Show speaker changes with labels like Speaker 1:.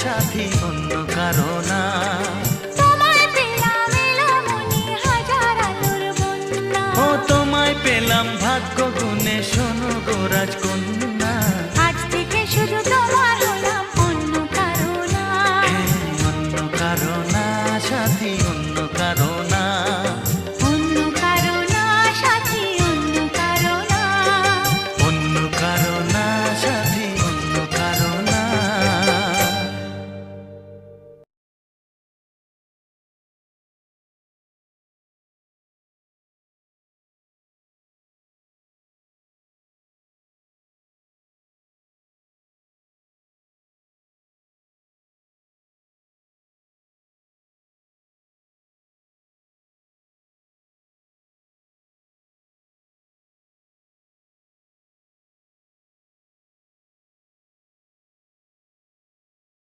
Speaker 1: সাথী অন্য কারো না। ও তোমায় পেলাম ভাগ্য গুণে, শোনো গো রাজ